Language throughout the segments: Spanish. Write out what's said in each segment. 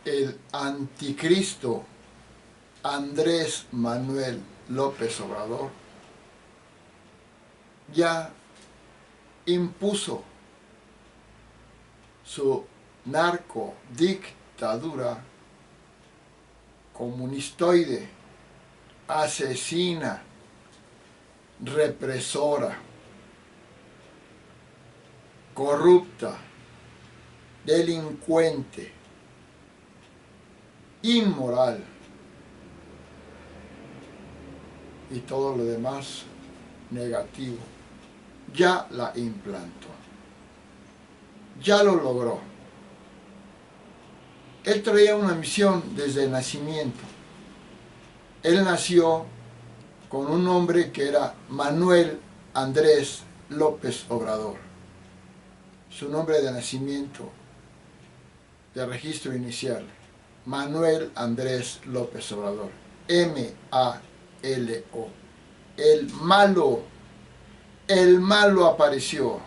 el anticristo Andrés Manuel López Obrador ya impuso su narcodictadura comunistoide, asesina, represora, corrupta, delincuente, inmoral y todo lo demás negativo. Ya la implantó, ya lo logró. Él traía una misión desde el nacimiento. Él nació con un nombre que era Manuel Andrés López Obrador. Su nombre de nacimiento, de registro inicial, Manuel Andrés López Obrador, M-A-L-O. El malo apareció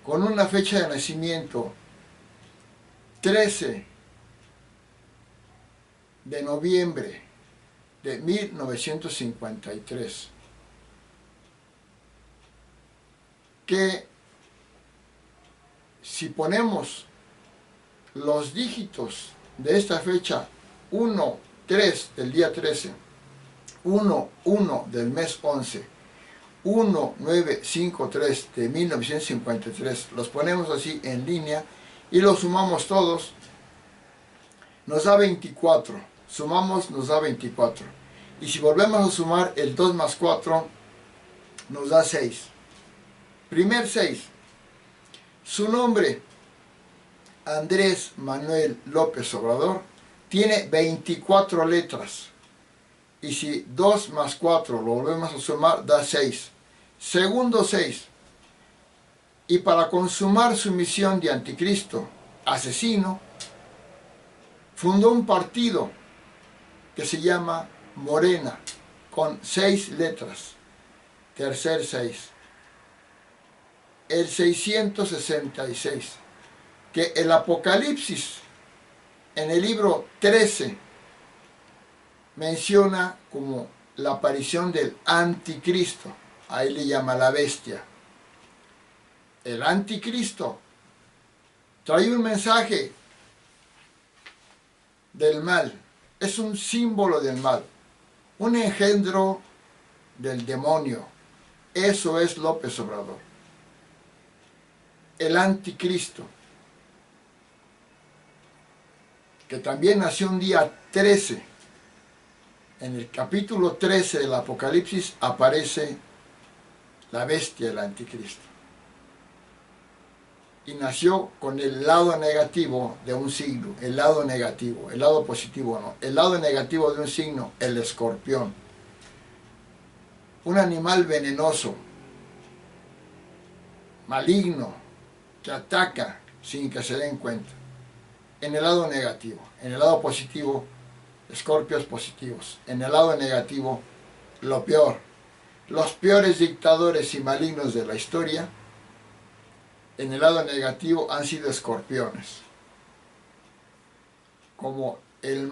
con una fecha de nacimiento 13 de noviembre de 1953, que si ponemos los dígitos de esta fecha, 1, 3 del día 13, 1, 1 del mes 11, 1, 9, 5, 3 de 1953, los ponemos así en línea y los sumamos todos, nos da 24, sumamos nos da 24, y si volvemos a sumar el 2 más 4, nos da 6, primer 6, su nombre, Andrés Manuel López Obrador, tiene 24 letras, y si 2 más 4 lo volvemos a sumar, da 6, segundo 6, y para consumar su misión de anticristo, asesino, fundó un partido que se llama Morena, con 6 letras, tercer 6, el 666, que el Apocalipsis, en el libro 13, menciona como la aparición del anticristo, ahí le llama la bestia. El anticristo trae un mensaje del mal, es un símbolo del mal, un engendro del demonio. Eso es López Obrador, el anticristo, que también nació un día 13. En el capítulo 13 del Apocalipsis aparece la bestia, el anticristo. Y nació con el lado negativo de un signo, el lado negativo, el lado positivo no. El lado negativo de un signo, el escorpión. Un animal venenoso, maligno, que ataca sin que se den cuenta. En el lado negativo. En el lado positivo, escorpios positivos. En el lado negativo, lo peor. Los peores dictadores y malignos de la historia, en el lado negativo, han sido escorpiones. Como el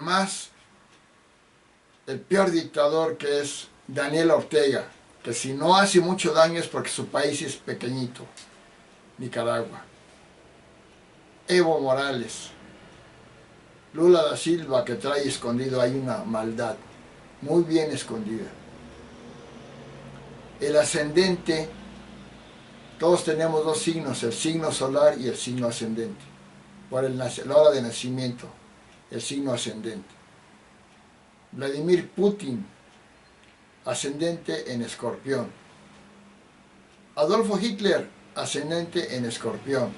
peor dictador, que es Daniel Ortega, que si no hace mucho daño es porque su país es pequeñito, Nicaragua. Evo Morales, Lula da Silva, que trae escondido ahí una maldad, muy bien escondida. El ascendente, todos tenemos dos signos, el signo solar y el signo ascendente. Por la hora de nacimiento, el signo ascendente. Vladimir Putin, ascendente en Escorpión. Adolfo Hitler, ascendente en Escorpión.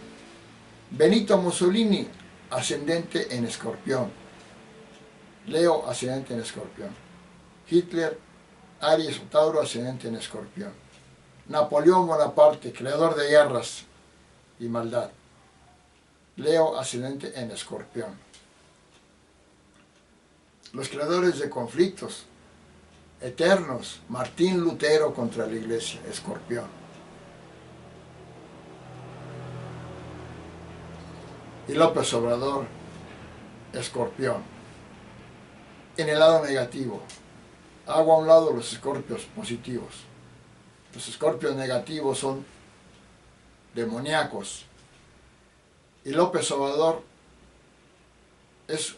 Benito Mussolini, ascendente en Escorpión. Leo, ascendente en Escorpión. Hitler, Aries o Tauro, ascendente en Escorpión. Napoleón Bonaparte, creador de guerras y maldad. Leo, ascendente en Escorpión. Los creadores de conflictos eternos, Martín Lutero contra la Iglesia, Escorpión. Y López Obrador, escorpión. En el lado negativo, hago a un lado los escorpios positivos. Los escorpios negativos son demoníacos. Y López Obrador es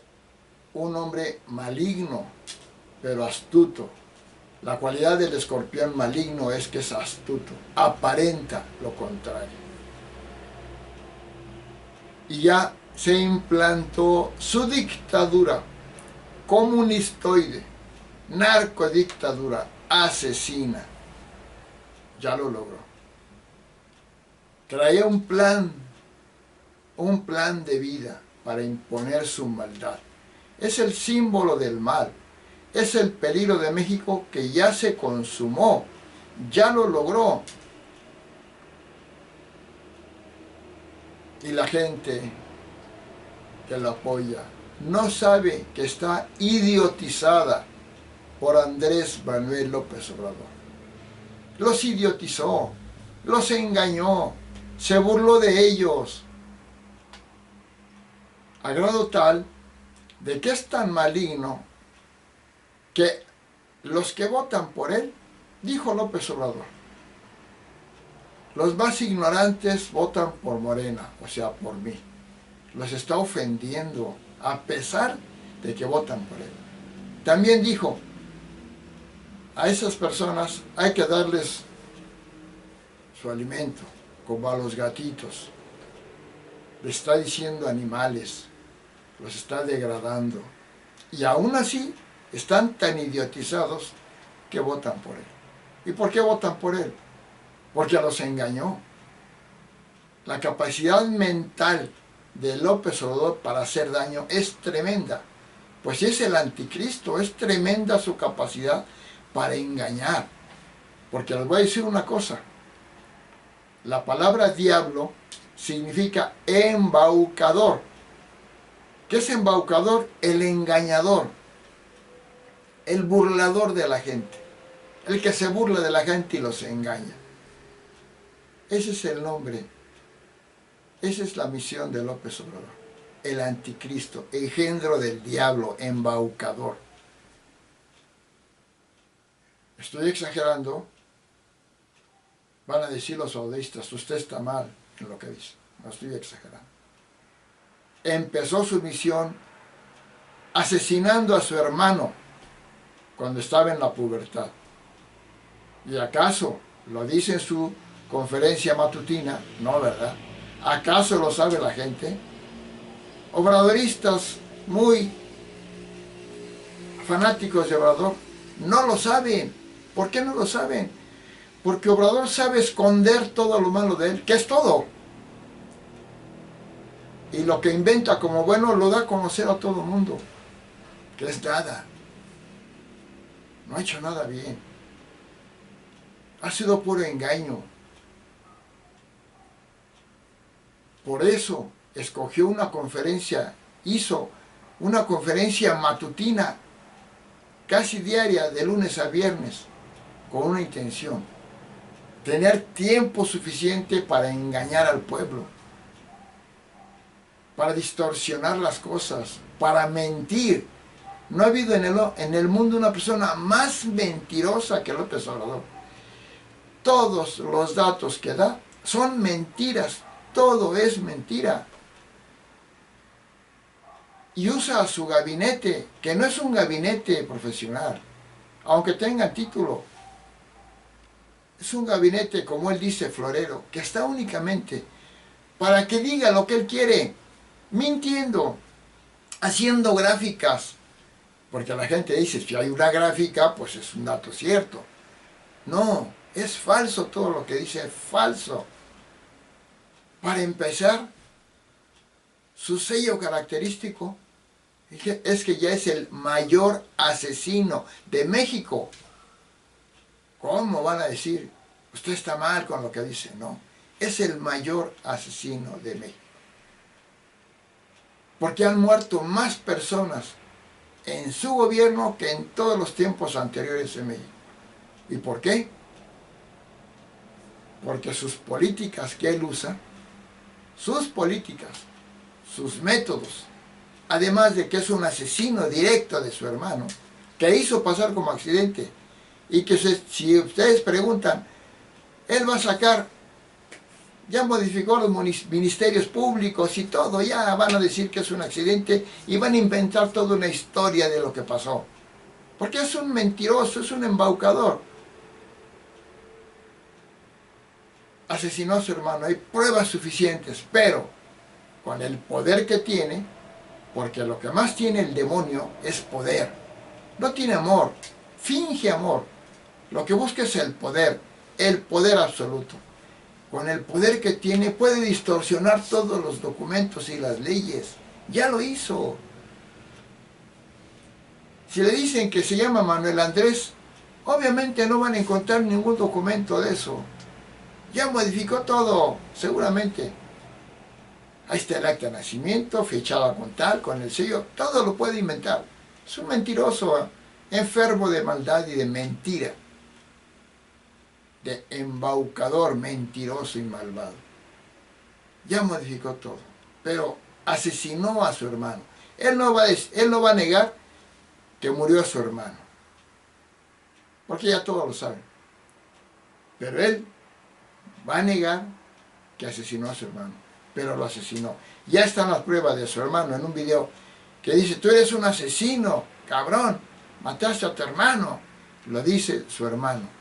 un hombre maligno, pero astuto. La cualidad del escorpión maligno es que es astuto, aparenta lo contrario. Y ya se implantó su dictadura comunistoide, narcodictadura, asesina. Ya lo logró. Traía un plan de vida para imponer su maldad. Es el símbolo del mal. Es el peligro de México que ya se consumó, ya lo logró. Y la gente que lo apoya no sabe que está idiotizada por Andrés Manuel López Obrador. Los idiotizó, los engañó, se burló de ellos, a grado tal de que es tan maligno que los que votan por él, dijo López Obrador, los más ignorantes votan por Morena, o sea, por mí. Los está ofendiendo a pesar de que votan por él. También dijo, a esas personas hay que darles su alimento, como a los gatitos. Le está diciendo animales, los está degradando. Y aún así están tan idiotizados que votan por él. ¿Y por qué votan por él? Porque los engañó. La capacidad mental de López Obrador para hacer daño es tremenda. Pues es el anticristo, es tremenda su capacidad para engañar. Porque les voy a decir una cosa. La palabra diablo significa embaucador. ¿Qué es embaucador? El engañador, el burlador de la gente, el que se burla de la gente y los engaña. Ese es el nombre, esa es la misión de López Obrador, el anticristo, engendro del diablo, embaucador. ¿Estoy exagerando? Van a decir los audistas, usted está mal en lo que dice, no estoy exagerando. Empezó su misión asesinando a su hermano cuando estaba en la pubertad. ¿Y acaso lo dice en su conferencia matutina? No, ¿verdad? ¿Acaso lo sabe la gente? Obradoristas muy fanáticos de Obrador no lo saben. ¿Por qué no lo saben? Porque Obrador sabe esconder todo lo malo de él, que es todo. Y lo que inventa como bueno lo da a conocer a todo el mundo, que es nada. No ha hecho nada bien. Ha sido puro engaño. Por eso escogió una conferencia, hizo una conferencia matutina, casi diaria, de lunes a viernes, con una intención: tener tiempo suficiente para engañar al pueblo, para distorsionar las cosas, para mentir. No ha habido en el mundo una persona más mentirosa que López Obrador. Todos los datos que da son mentiras, todo es mentira. Y usa su gabinete, que no es un gabinete profesional, aunque tenga título. Es un gabinete, como él dice, florero, que está únicamente para que diga lo que él quiere, mintiendo, haciendo gráficas. Porque la gente dice, si hay una gráfica, pues es un dato cierto. No, es falso todo lo que dice, es falso. Para empezar, su sello característico es que ya es el mayor asesino de México. ¿Cómo van a decir? Usted está mal con lo que dice. No, es el mayor asesino de México. Porque han muerto más personas en su gobierno que en todos los tiempos anteriores en México. ¿Y por qué? Porque sus políticas que él usa, sus políticas, sus métodos, además de que es un asesino directo de su hermano, que hizo pasar como accidente, y que si ustedes preguntan, él va a sacar, ya modificó los ministerios públicos y todo, ya van a decir que es un accidente y van a inventar toda una historia de lo que pasó. Porque es un mentiroso, es un embaucador. Asesinó a su hermano, hay pruebas suficientes, pero con el poder que tiene, porque lo que más tiene el demonio es poder. No tiene amor, finge amor. Lo que busca es el poder absoluto. Con el poder que tiene puede distorsionar todos los documentos y las leyes. Ya lo hizo. Si le dicen que se llama Manuel Andrés, obviamente no van a encontrar ningún documento de eso. Ya modificó todo, seguramente. Ahí está el acta de nacimiento, fechada con tal, con el sello, todo lo puede inventar. Es un mentiroso, enfermo de maldad y de mentira. De embaucador, mentiroso y malvado. Ya modificó todo, pero asesinó a su hermano. Él no va a negar que murió su hermano, porque ya todos lo saben. Pero él va a negar que asesinó a su hermano, pero lo asesinó. Ya están las pruebas de su hermano en un video que dice, tú eres un asesino, cabrón, mataste a tu hermano. Lo dice su hermano.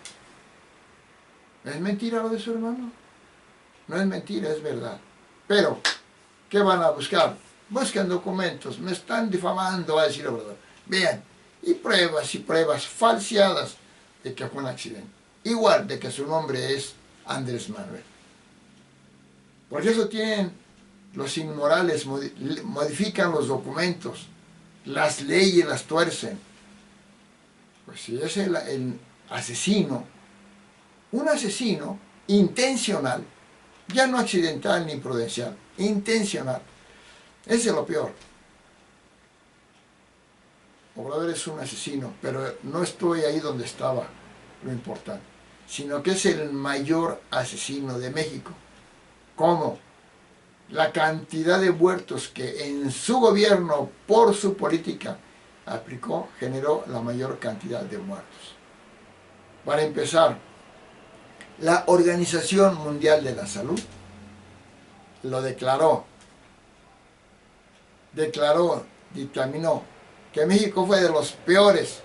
¿Es mentira lo de su hermano? No es mentira, es verdad. Pero, ¿qué van a buscar? Buscan documentos, me están difamando, va a decir Obrador. Vean, y pruebas falseadas de que fue un accidente. Igual de que su nombre es Andrés Manuel. Por eso tienen los inmorales, modifican los documentos, las leyes las tuercen. Pues si es el asesino, un asesino intencional, ya no accidental ni prudencial, intencional. Ese es lo peor. Obrador es un asesino, pero no estoy ahí donde estaba lo importante, sino que es el mayor asesino de México. ¿Cómo? La cantidad de muertos que en su gobierno, por su política, aplicó, generó la mayor cantidad de muertos. Para empezar, la Organización Mundial de la Salud lo dictaminó que México fue de los peores,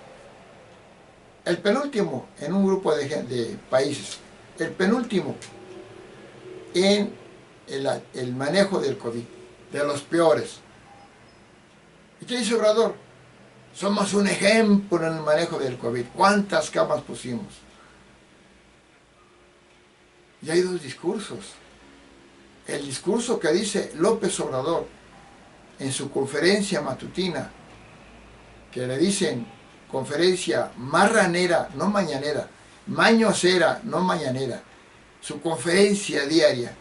el penúltimo en un grupo de países, el penúltimo en el manejo del COVID, de los peores. ¿Y qué dice Obrador? Somos un ejemplo en el manejo del COVID. ¿Cuántas camas pusimos? Y hay dos discursos. El discurso que dice López Obrador en su conferencia matutina, que le dicen conferencia marranera, no mañanera, mañosera, no mañanera, su conferencia diaria,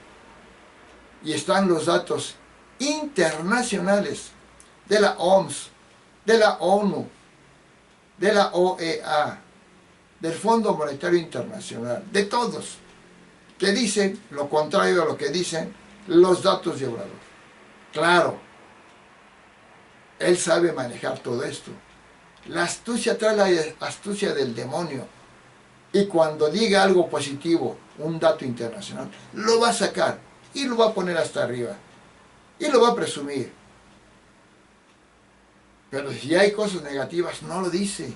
y están los datos internacionales de la OMS, de la ONU, de la OEA, del Fondo Monetario Internacional, de todos, que dicen lo contrario a lo que dicen los datos de Obrador. Claro, él sabe manejar todo esto. La astucia trae la astucia del demonio. Y cuando diga algo positivo, un dato internacional, lo va a sacar y lo va a poner hasta arriba. Y lo va a presumir. Pero si hay cosas negativas, no lo dice.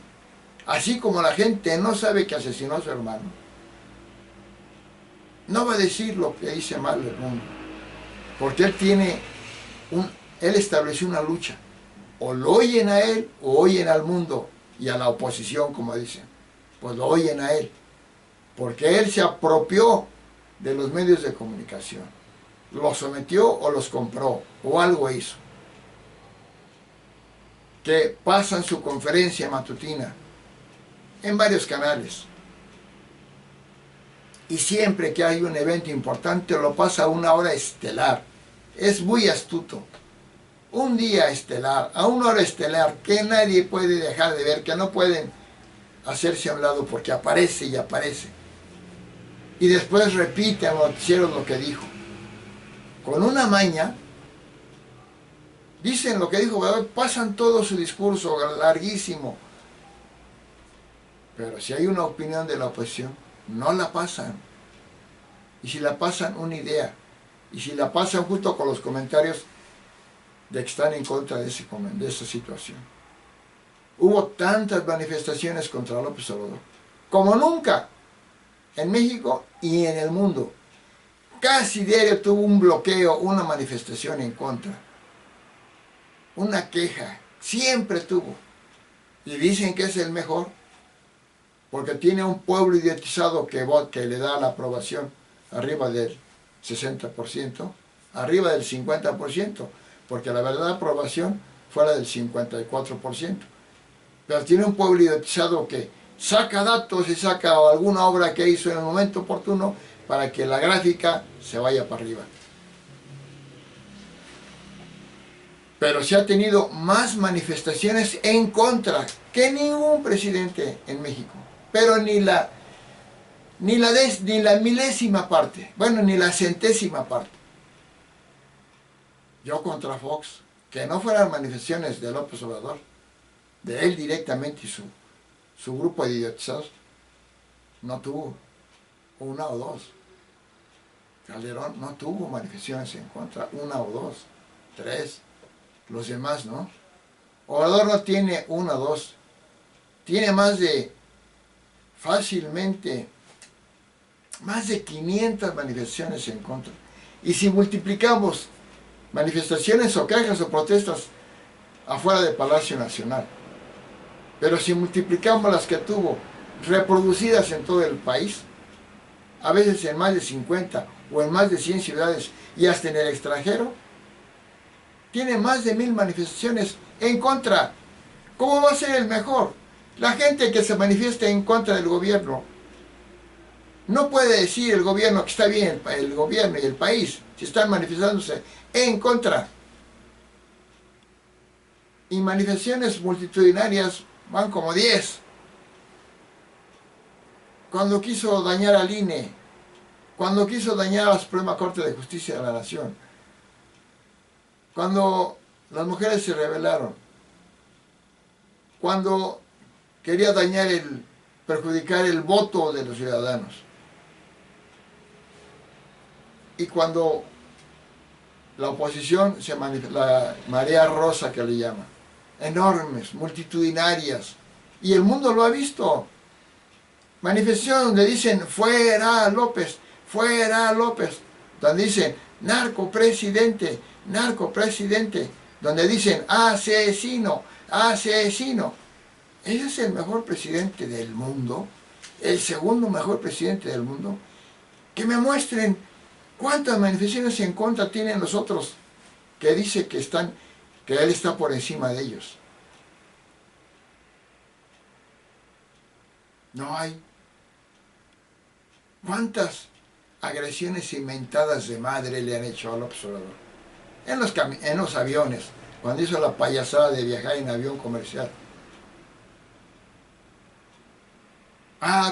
Así como la gente no sabe que asesinó a su hermano, no va a decir lo que dice mal del mundo. Porque él estableció una lucha. O lo oyen a él o oyen al mundo y a la oposición, como dicen. Pues lo oyen a él. Porque él se apropió de los medios de comunicación. Los sometió o los compró o algo hizo. Que pasan su conferencia matutina en varios canales. Y siempre que hay un evento importante lo pasa a una hora estelar. Es muy astuto. Un día estelar, a una hora estelar que nadie puede dejar de ver, que no pueden hacerse a un lado porque aparece y aparece. Y después repite al noticiero lo que dijo. Con una maña Dicen lo que dijo Obrador, pasan todo su discurso larguísimo. Pero si hay una opinión de la oposición, no la pasan. Y si la pasan, una idea. Y si la pasan junto con los comentarios de que están en contra de esa situación. Hubo tantas manifestaciones contra López Obrador, como nunca, en México y en el mundo. Casi diario tuvo un bloqueo, una manifestación en contra. Una queja, siempre tuvo. Y dicen que es el mejor, porque tiene un pueblo idiotizado que le da la aprobación arriba del 60%, arriba del 50%, porque la verdad aprobación fue la del 54%. Pero tiene un pueblo idiotizado que saca datos y saca alguna obra que hizo en el momento oportuno para que la gráfica se vaya para arriba. Pero se ha tenido más manifestaciones en contra que ningún presidente en México. Pero ni la milésima parte, bueno, ni la centésima parte. Yo contra Fox, que no fueran manifestaciones de López Obrador, de él directamente y su grupo de idiotizados, no tuvo una o dos. Calderón no tuvo manifestaciones en contra, una o dos, tres. Los demás no. Obrador no tiene una o dos, tiene fácilmente más de 500 manifestaciones en contra. Y si multiplicamos manifestaciones o quejas o protestas afuera del Palacio Nacional, pero si multiplicamos las que tuvo reproducidas en todo el país, a veces en más de 50 o en más de 100 ciudades y hasta en el extranjero, tiene más de 1000 manifestaciones en contra. ¿Cómo va a ser el mejor? La gente que se manifiesta en contra del gobierno no puede decir el gobierno que está bien, el gobierno y el país, si están manifestándose en contra. Y manifestaciones multitudinarias van como 10. Cuando quiso dañar al INE, cuando quiso dañar a la Suprema Corte de Justicia de la Nación, cuando las mujeres se rebelaron, cuando quería perjudicar el voto de los ciudadanos, y cuando la oposición la marea rosa que le llaman, enormes, multitudinarias, y el mundo lo ha visto. Manifestaciones donde dicen fuera López, donde dicen narco presidente, donde dicen asesino. Ese es el mejor presidente del mundo, el segundo mejor presidente del mundo. Que me muestren cuántas manifestaciones en contra tienen los otros que dice que él está por encima de ellos. No hay. ¿Cuántas agresiones inventadas de madre le han hecho a López Obrador? En los aviones, cuando hizo la payasada de viajar en avión comercial.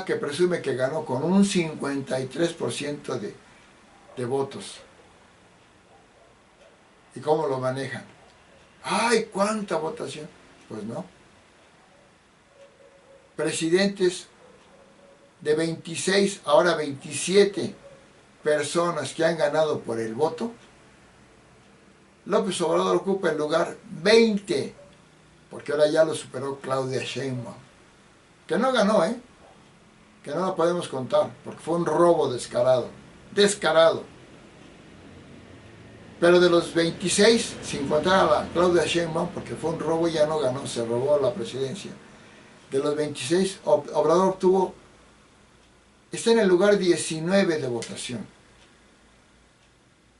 Que presume que ganó con un 53% de votos. ¿Y cómo lo manejan? ¡Ay, cuánta votación! Pues no. Presidentes de 26, ahora 27 personas que han ganado por el voto, López Obrador ocupa el lugar 20, porque ahora ya lo superó Claudia Sheinbaum, que no ganó, que no la podemos contar, porque fue un robo descarado. Pero de los 26, sin contar a la Claudia Sheinbaum, porque fue un robo y ya no ganó, se robó la presidencia. De los 26, Obrador está en el lugar 19 de votación.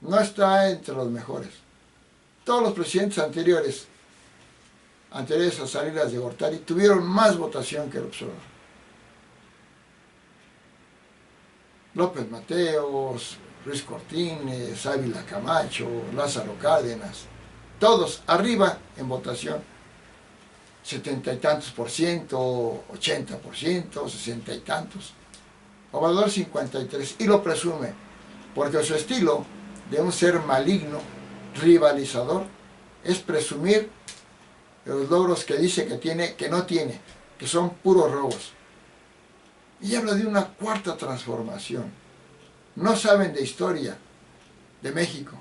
No está entre los mejores. Todos los presidentes anteriores a Salinas de Gortari, tuvieron más votación que López Obrador. López Mateos, Ruiz Cortines, Ávila Camacho, Lázaro Cárdenas, todos arriba en votación, 70 y tantos por ciento, 80%, 60 y tantos. Obrador 53, y lo presume, porque su estilo de un ser maligno, rivalizador, es presumir de los logros que dice que tiene, que no tiene, que son puros robos. Y habla de una cuarta transformación. No saben de historia de México.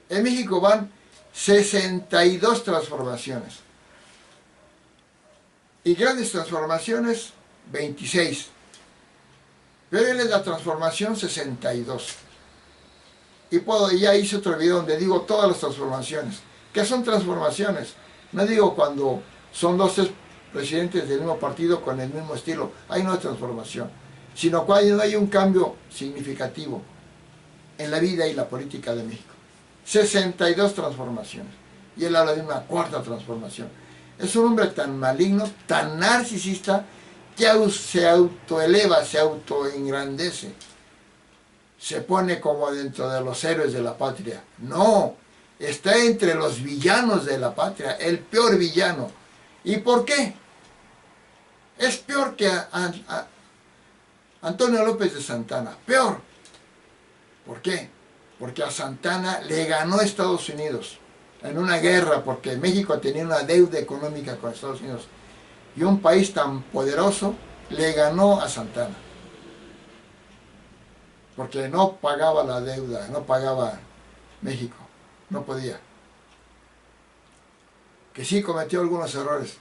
En México van 62 transformaciones. Y grandes transformaciones, 26. Pero él es la transformación 62. Y ya hice otro video donde digo todas las transformaciones. ¿Qué son transformaciones? No digo cuando son dos presidentes del mismo partido con el mismo estilo. Ahí no es transformación. Sino cuando hay un cambio significativo en la vida y la política de México. 62 transformaciones. Y él habla de una cuarta transformación. Es un hombre tan maligno, tan narcisista, que se autoeleva, se autoengrandece. Se pone como dentro de los héroes de la patria. No, está entre los villanos de la patria, el peor villano. ¿Y por qué? Es peor que a Antonio López de Santana. Peor. ¿Por qué? Porque a Santana le ganó Estados Unidos en una guerra, porque México tenía una deuda económica con Estados Unidos. Y un país tan poderoso le ganó a Santana. Porque no pagaba la deuda, no pagaba México, no podía. Que sí cometió algunos errores,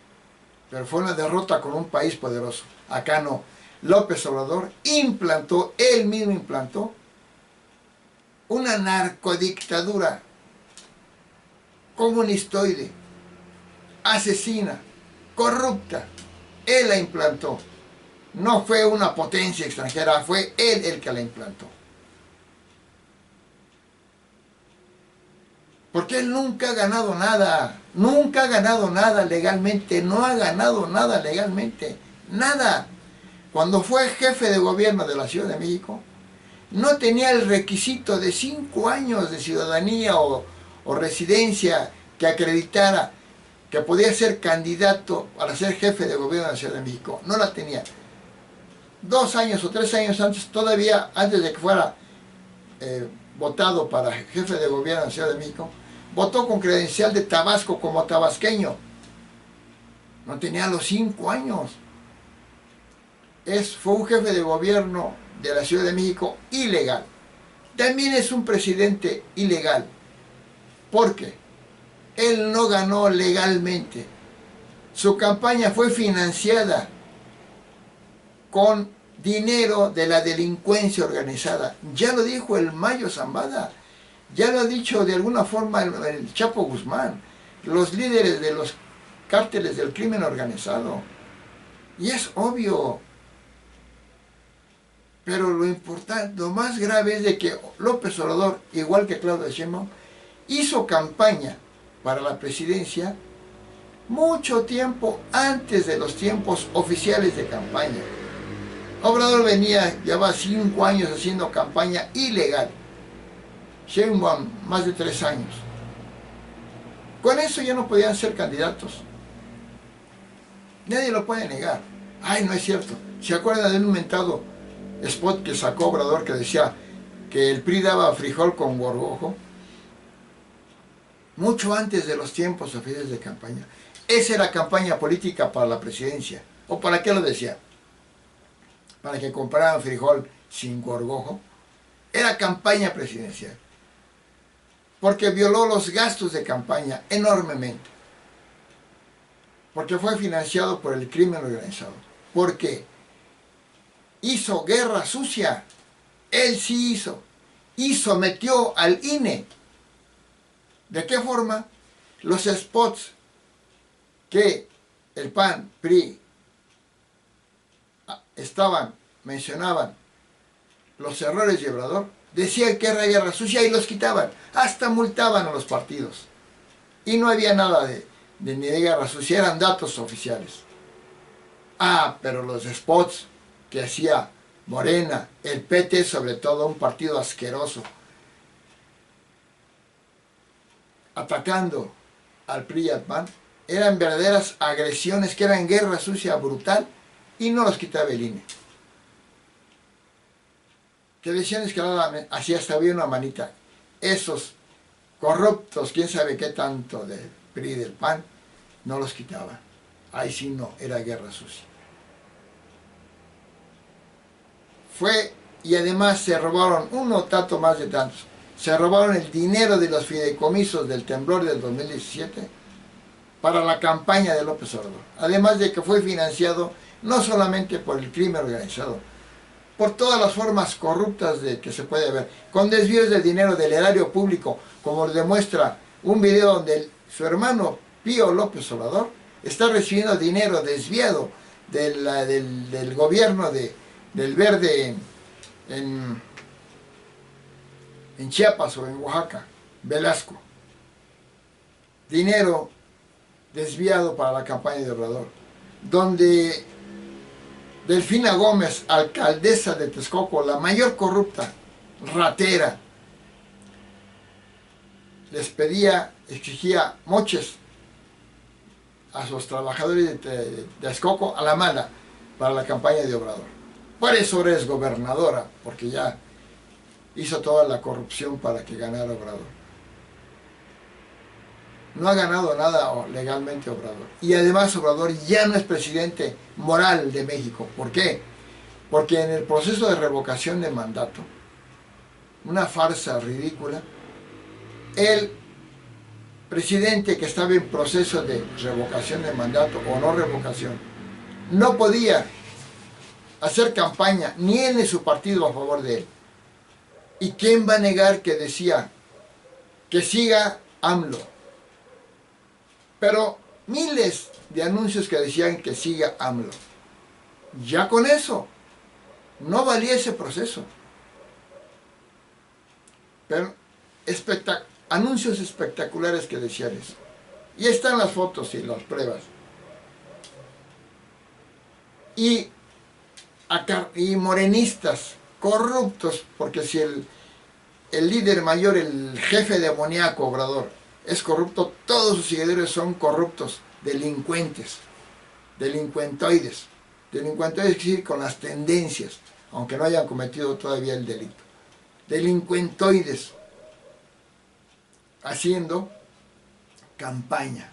pero fue una derrota con un país poderoso. Acá no. López Obrador implantó, él mismo implantó, una narcodictadura comunistoide, asesina, corrupta. Él la implantó. No fue una potencia extranjera, fue él el que la implantó. Porque él nunca ha ganado nada, nunca ha ganado nada legalmente, no ha ganado nada legalmente, nada. Cuando fue jefe de gobierno de la Ciudad de México, no tenía el requisito de 5 años de ciudadanía o residencia que acreditara que podía ser candidato para ser jefe de gobierno de la Ciudad de México. No la tenía. 2 años o 3 años antes, todavía antes de que fuera votado para jefe de gobierno de la Ciudad de México, votó con credencial de Tabasco como tabasqueño. No tenía los 5 años. Fue un jefe de gobierno de la Ciudad de México ilegal. También es un presidente ilegal. ¿Por qué? Él no ganó legalmente. Su campaña fue financiada con dinero de la delincuencia organizada. Ya lo dijo el Mayo Zambada. Ya lo ha dicho de alguna forma el Chapo Guzmán. Los líderes de los cárteles del crimen organizado. Y es obvio. Pero lo importante, lo más grave es de que López Obrador, igual que Claudia Sheinbaum, hizo campaña para la presidencia mucho tiempo antes de los tiempos oficiales de campaña. Obrador llevaba 5 años haciendo campaña ilegal. Sheinbaum más de 3 años. Con eso ya no podían ser candidatos. Nadie lo puede negar. Ay, no es cierto. ¿Se acuerdan de un mentado spot que sacó Obrador que decía que el PRI daba frijol con gorgojo? Mucho antes de los tiempos oficiales de campaña. Esa era campaña política para la presidencia. ¿O para qué lo decía? Para que compraran frijol sin gorgojo. Era campaña presidencial. Porque violó los gastos de campaña enormemente. Porque fue financiado por el crimen organizado. Porque hizo guerra sucia. Él sí hizo. Y sometió al INE. ¿De qué forma? Los spots que el PAN, PRI, mencionaban los errores de Obrador, decían que era guerra sucia y los quitaban. Hasta multaban a los partidos. Y no había nada ni de guerra sucia, eran datos oficiales. Pero los spots que hacía Morena, el PT sobre todo, un partido asqueroso, atacando al PRI y al PAN, eran verdaderas agresiones, que eran guerra sucia brutal, y no los quitaba el INE. Que decían es que así hasta había una manita. Esos corruptos, quién sabe qué tanto del PRI, del PAN, no los quitaban. Ahí sí no, era guerra sucia. Y además se robaron, tanto más de tantos, se robaron el dinero de los fideicomisos del temblor del 2017 para la campaña de López Obrador. Además de que fue financiado no solamente por el crimen organizado, por todas las formas corruptas de que se puede ver, con desvíos de dinero del erario público, como demuestra un video donde su hermano Pío López Obrador está recibiendo dinero desviado del gobierno del Verde en Chiapas o en Oaxaca, Velasco. Dinero desviado para la campaña de Obrador, donde Delfina Gómez, alcaldesa de Texcoco, la mayor corrupta, ratera, les exigía moches a sus trabajadores de Texcoco a la mala para la campaña de Obrador. Por eso ahora es gobernadora, porque ya hizo toda la corrupción para que ganara Obrador. No ha ganado nada legalmente Obrador. Y además Obrador ya no es presidente moral de México. ¿Por qué? Porque en el proceso de revocación de mandato, una farsa ridícula, el presidente que estaba en proceso de revocación de mandato o no revocación, no podía hacer campaña ni él ni su partido a favor de él. ¿Y quién va a negar que decía que siga AMLO? Pero miles de anuncios que decían que siga AMLO. Ya con eso no valía ese proceso. Pero anuncios espectaculares que decían eso. Y están las fotos y las pruebas. Y morenistas corruptos, porque si el líder mayor, el jefe demoníaco Obrador, es corrupto, todos sus seguidores son corruptos, delincuentes, delincuentoides. Delincuentoides quiere decir con las tendencias, aunque no hayan cometido todavía el delito. Delincuentoides, haciendo campaña,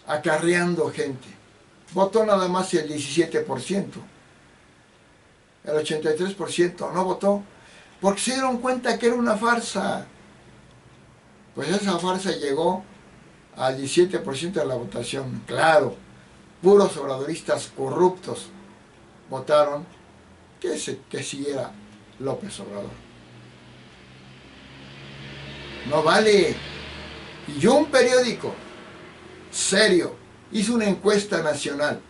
acarreando gente. Votó nada más el 17%. El 83% no votó, porque se dieron cuenta que era una farsa. Pues esa farsa llegó al 17% de la votación. Claro, puros obradoristas corruptos votaron que siguiera López Obrador. No vale. Y un periódico serio hizo una encuesta nacional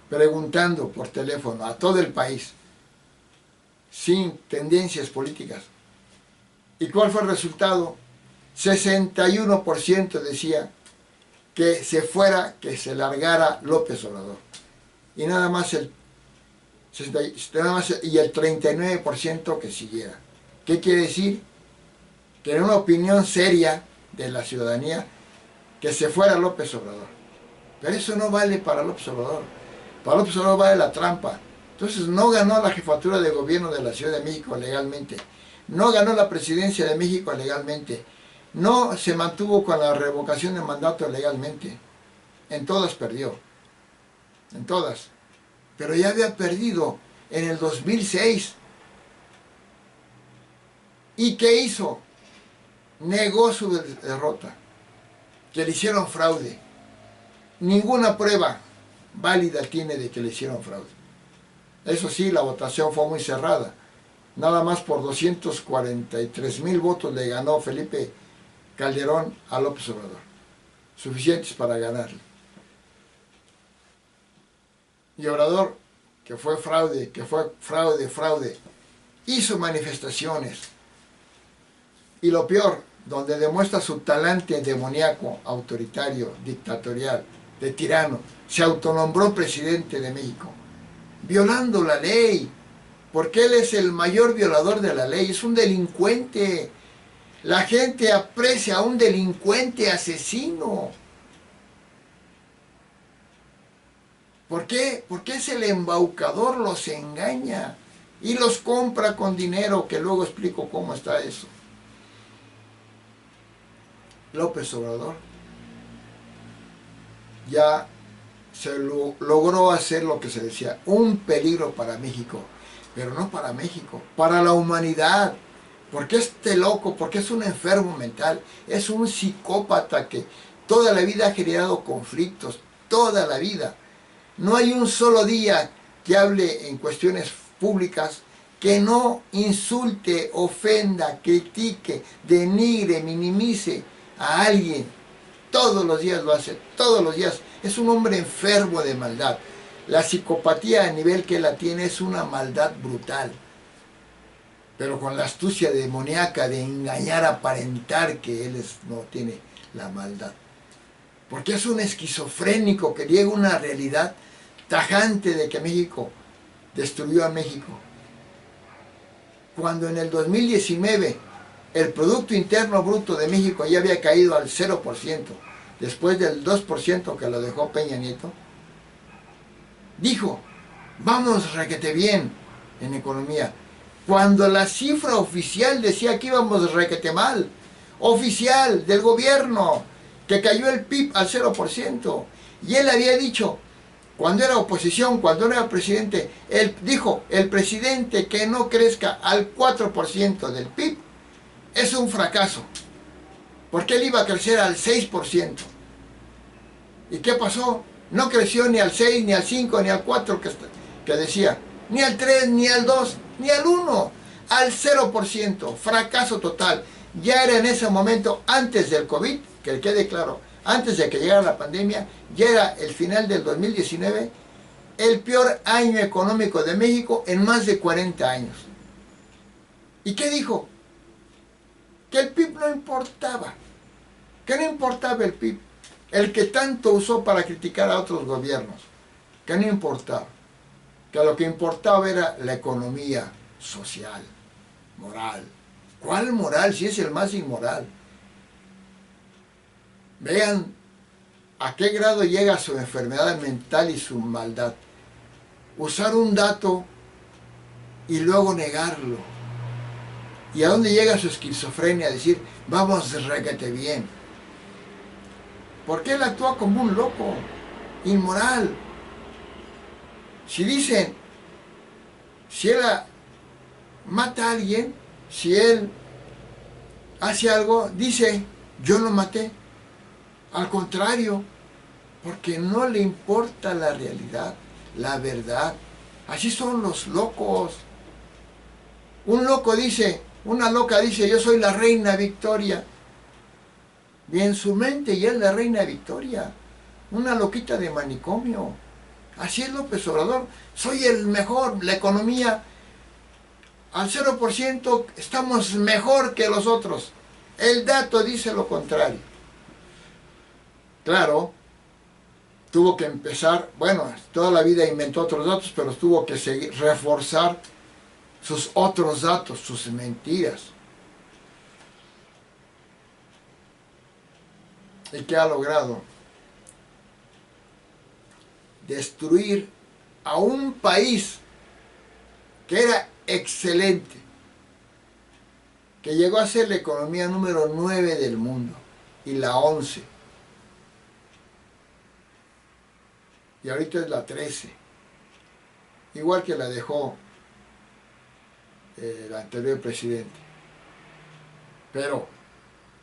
preguntando por teléfono a todo el país, sin tendencias políticas. ¿Y cuál fue el resultado? 61% decía que se fuera, que se largara López Obrador. Y nada más el 39% que siguiera. ¿Qué quiere decir? Que era una opinión seria de la ciudadanía que se fuera López Obrador. Pero eso no vale para López Obrador. Para López Obrador vale la trampa. Entonces no ganó la jefatura de gobierno de la Ciudad de México legalmente. No ganó la presidencia de México legalmente. No se mantuvo con la revocación de mandato legalmente. En todas perdió. En todas. Pero ya había perdido en el 2006. ¿Y qué hizo? Negó su derrota. Que le hicieron fraude. Ninguna prueba válida tiene de que le hicieron fraude. Eso sí, la votación fue muy cerrada. Nada más por 243,000 votos le ganó Felipe Calderón a López Obrador. Suficientes para ganarle. Y Obrador, que fue fraude, hizo manifestaciones. Y lo peor, donde demuestra su talante demoníaco, autoritario, dictatorial, de tirano, se autonombró presidente de México, violando la ley, porque él es el mayor violador de la ley, es un delincuente. La gente aprecia a un delincuente asesino. ¿Por qué? Porque es el embaucador, los engaña y los compra con dinero, que luego explico cómo está eso. López Obrador ya se logró hacer lo que se decía, un peligro para México, pero no para México, para la humanidad, porque este loco, porque es un enfermo mental, es un psicópata que toda la vida ha generado conflictos, toda la vida. No hay un solo día que hable en cuestiones públicas que no insulte, ofenda, critique, denigre, minimice a alguien. Todos los días lo hace, todos los días. Es un hombre enfermo de maldad. La psicopatía a nivel que la tiene es una maldad brutal. Pero con la astucia demoníaca de engañar, aparentar que él no tiene la maldad. Porque es un esquizofrénico que llega a una realidad tajante de que México destruyó a México. Cuando en el 2019 el Producto Interno Bruto de México ya había caído al 0%, después del 2% que lo dejó Peña Nieto, dijo, vamos requete bien en economía. Cuando la cifra oficial decía que íbamos requete mal, oficial del gobierno, que cayó el PIB al 0%, y él había dicho, cuando era oposición, cuando era presidente, él dijo, el presidente que no crezca al 4% del PIB es un fracaso, porque él iba a crecer al 6%. ¿Y qué pasó? No creció ni al 6, ni al 5, ni al 4 que decía, ni al 3, ni al 2, ni al 1, al 0%, fracaso total. Ya era en ese momento, antes del COVID, que quede claro, antes de que llegara la pandemia, ya era el final del 2019, el peor año económico de México en más de 40 años. ¿Y qué dijo? Que el PIB no importaba, que no importaba el PIB, el que tanto usó para criticar a otros gobiernos, que no importaba, que lo que importaba era la economía social, moral. ¿Cuál moral si es el más inmoral? Vean a qué grado llega su enfermedad mental y su maldad. Usar un dato y luego negarlo. ¿Y a dónde llega su esquizofrenia? Decir, vamos, requete bien. Porque él actúa como un loco, inmoral. Si dicen, si él mata a alguien, si él hace algo, dice, yo lo maté. Al contrario, porque no le importa la realidad, la verdad. Así son los locos. Un loco dice, una loca dice, yo soy la reina Victoria. Y en su mente ya es la reina Victoria. Una loquita de manicomio. Así es López Obrador. Soy el mejor, la economía al 0%, estamos mejor que los otros. El dato dice lo contrario. Claro, tuvo que empezar, bueno, toda la vida inventó otros datos, pero tuvo que seguir, reforzar sus otros datos, sus mentiras. ¿Y qué ha logrado? Destruir a un país que era excelente, que llegó a ser la economía número 9 del mundo y la 11. Y ahorita es la 13. Igual que la dejó el anterior presidente. Pero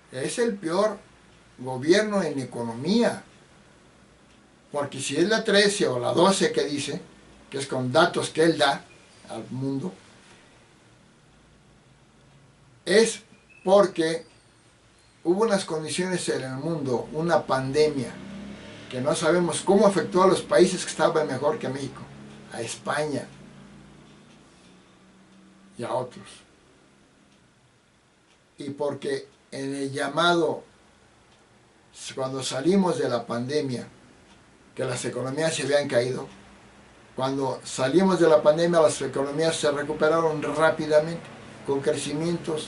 es el peor gobierno en economía. Porque si es la 13 o la 12 que dice, que es con datos que él da al mundo, es porque hubo unas condiciones en el mundo, una pandemia, que no sabemos cómo afectó a los países que estaban mejor que México, a España y a otros. Y porque en el llamado, cuando salimos de la pandemia, que las economías se habían caído, cuando salimos de la pandemia las economías se recuperaron rápidamente, con crecimientos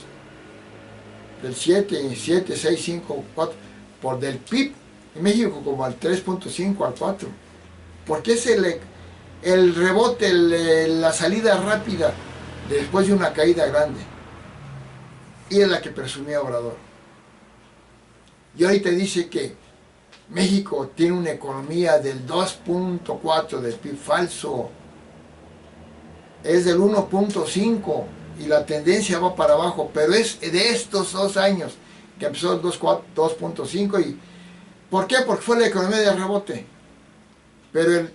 del 7, 6, 5, 4, por del PIB, en México como al 3.5, al 4. Porque es el rebote, la salida rápida después de una caída grande. Y es la que presumía Obrador. y ahorita dice que México tiene una economía del 2.4 del PIB. Falso. Es del 1.5 y la tendencia va para abajo, pero es de estos 2 años que empezó el 2.5. ¿Y por qué? Porque fue la economía de rebote. Pero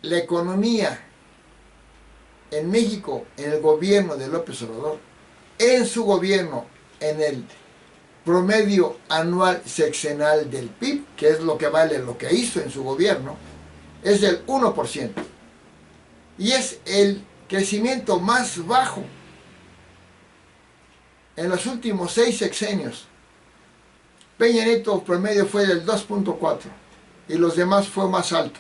la economía en México, en el gobierno de López Obrador, en su gobierno, en el promedio anual sexenal del PIB, que es lo que vale lo que hizo en su gobierno, es del 1%. Y es el crecimiento más bajo en los últimos 6 sexenios. Peña Nieto promedio fue del 2.4 y los demás fue más alto.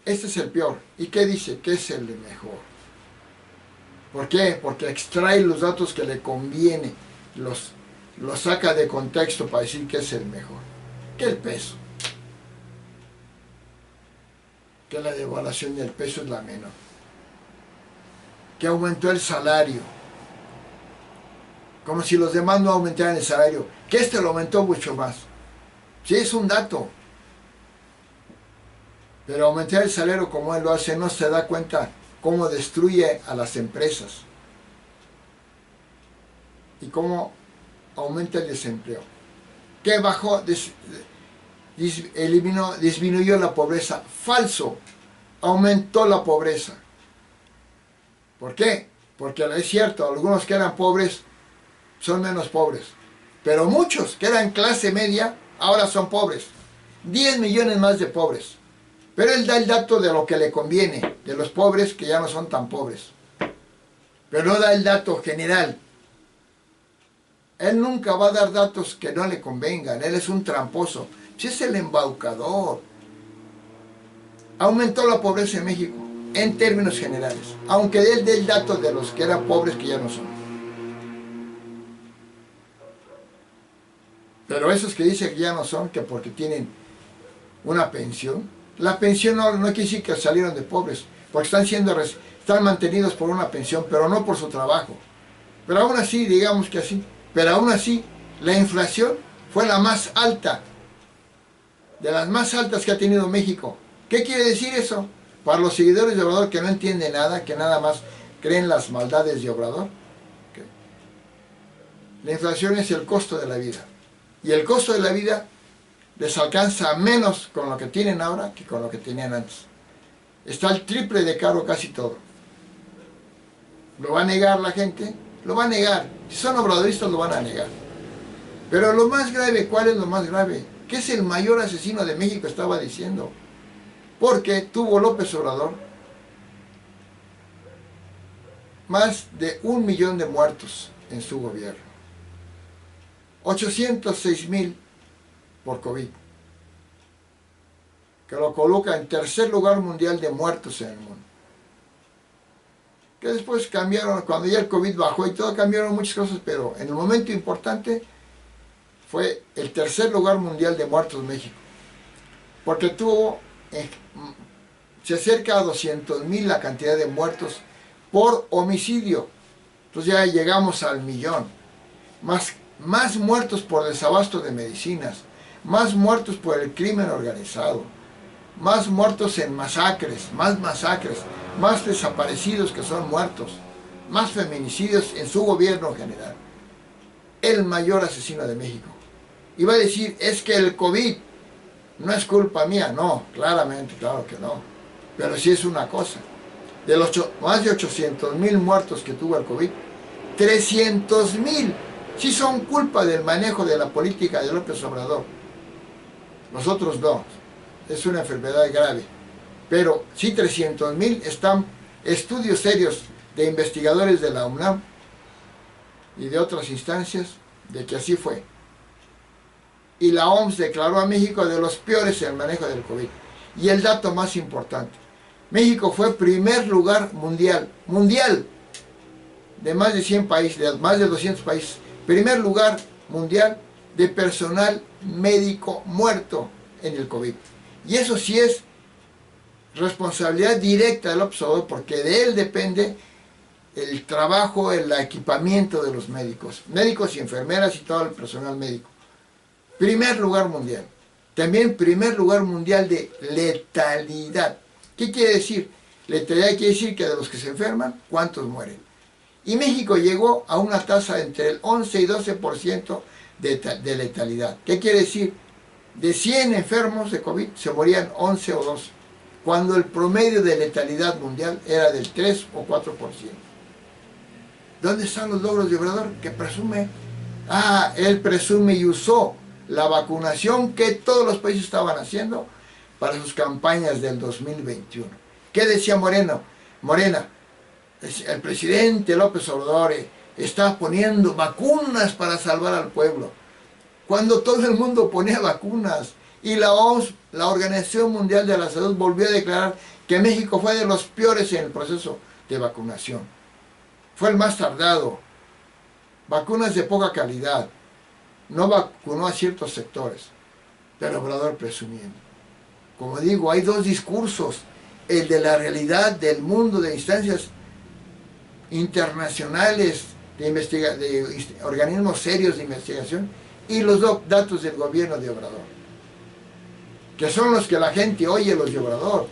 Este es el peor. ¿Y qué dice? Que es el mejor. ¿Por qué? Porque extrae los datos que le conviene, los saca de contexto para decir que es el mejor. Que el peso. Que la devaluación del peso es la menor. Que aumentó el salario. Como si los demás no aumentaran el salario. Que este lo aumentó mucho más. Sí, es un dato. Pero aumentar el salario como él lo hace, no se da cuenta cómo destruye a las empresas y cómo aumenta el desempleo. Que bajó, disminuyó la pobreza. Falso, aumentó la pobreza. ¿Por qué? Porque es cierto, algunos que eran pobres son menos pobres, pero muchos que eran clase media ahora son pobres. 10 millones más de pobres. Pero él da el dato de lo que le conviene, de los pobres que ya no son tan pobres. Pero no da el dato general. Él nunca va a dar datos que no le convengan. Él es un tramposo. Si es el embaucador. Aumentó la pobreza en México, en términos generales. Aunque él dé el dato de los que eran pobres que ya no son. Pero esos que dicen que ya no son, que porque tienen una pensión. La pensión no quiere decir que salieron de pobres, porque están mantenidos por una pensión, pero no por su trabajo. Pero aún así, digamos que así, pero aún así, la inflación fue la más alta, de las más altas que ha tenido México. ¿Qué quiere decir eso? Para los seguidores de Obrador que no entienden nada, que nada más creen las maldades de Obrador. La inflación es el costo de la vida. Y el costo de la vida les alcanza menos con lo que tienen ahora que con lo que tenían antes. Está el triple de caro casi todo. ¿Lo va a negar la gente? Lo va a negar. Si son obradoristas lo van a negar. Pero lo más grave, ¿cuál es lo más grave? Que es el mayor asesino de México, estaba diciendo. Porque tuvo López Obrador más de 1 millón de muertos en su gobierno. 806,000 por COVID, que lo coloca en tercer lugar mundial de muertos en el mundo. Que después cambiaron, cuando ya el COVID bajó y todo, cambiaron muchas cosas, pero en el momento importante fue el tercer lugar mundial de muertos en México, porque tuvo, se acerca a 200,000 la cantidad de muertos por homicidio. Entonces ya llegamos al millón. Más muertos por desabasto de medicinas, más muertos por el crimen organizado, más muertos en masacres, más desaparecidos que son muertos, más feminicidios en su gobierno en general. El mayor asesino de México. Y va a decir, es que el COVID no es culpa mía. No, claramente, claro que no. Pero sí es una cosa. De los más de 800,000 muertos que tuvo el COVID, 300,000 sí son culpa del manejo de la política de López Obrador. Los otros no. Es una enfermedad grave. Pero sí 300,000 están estudios serios de investigadores de la UNAM y de otras instancias de que así fue. Y la OMS declaró a México de los peores en el manejo del COVID. Y el dato más importante. México fue primer lugar mundial, de más de 100 países, de más de 200 países. Primer lugar mundial de personal médico muerto en el COVID. Y eso sí es responsabilidad directa del López Obrador, porque de él depende el trabajo, el equipamiento de los médicos y enfermeras y todo el personal médico. Primer lugar mundial. También primer lugar mundial de letalidad. ¿Qué quiere decir? Letalidad quiere decir que de los que se enferman, ¿cuántos mueren? Y México llegó a una tasa entre el 11 y 12% de letalidad. ¿Qué quiere decir? De 100 enfermos de COVID se morían 11 o 12, cuando el promedio de letalidad mundial era del 3 o 4%. ¿Dónde están los logros de Obrador? Que presume. Él presume y usó la vacunación que todos los países estaban haciendo para sus campañas del 2021. ¿Qué decía Morena? El presidente López Obrador está poniendo vacunas para salvar al pueblo. Cuando todo el mundo ponía vacunas y la OMS, la Organización Mundial de la Salud, volvió a declarar que México fue de los peores en el proceso de vacunación. Fue el más tardado. Vacunas de poca calidad. No vacunó a ciertos sectores. Pero Obrador presumiendo. Como digo, hay dos discursos. El de la realidad del mundo, de instancias internacionales, de organismos serios de investigación, y los datos del gobierno de Obrador, que son los que la gente oye, los de Obrador,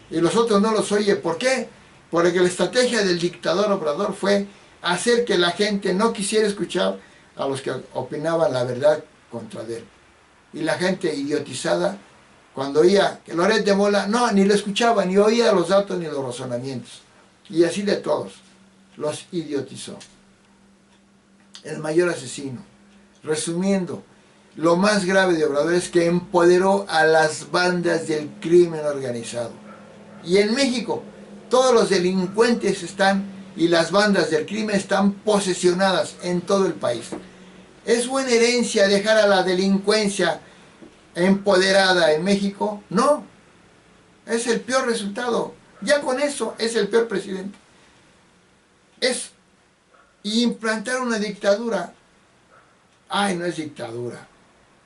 y los otros no los oye. ¿Por qué? Porque la estrategia del dictador Obrador fue hacer que la gente no quisiera escuchar a los que opinaban la verdad contra él. Y la gente idiotizada, cuando oía que Loret de Mola, no, ni lo escuchaba, ni oía los datos ni los razonamientos. Y así de todos, los idiotizó. El mayor asesino. Resumiendo, lo más grave de Obrador es que empoderó a las bandas del crimen organizado. Y en México, todos los delincuentes y las bandas del crimen están posesionadas en todo el país. ¿Es buena herencia dejar a la delincuencia empoderada en México? No. Es el peor resultado. Ya con eso es el peor presidente. Es implantar una dictadura. Ay, no es dictadura.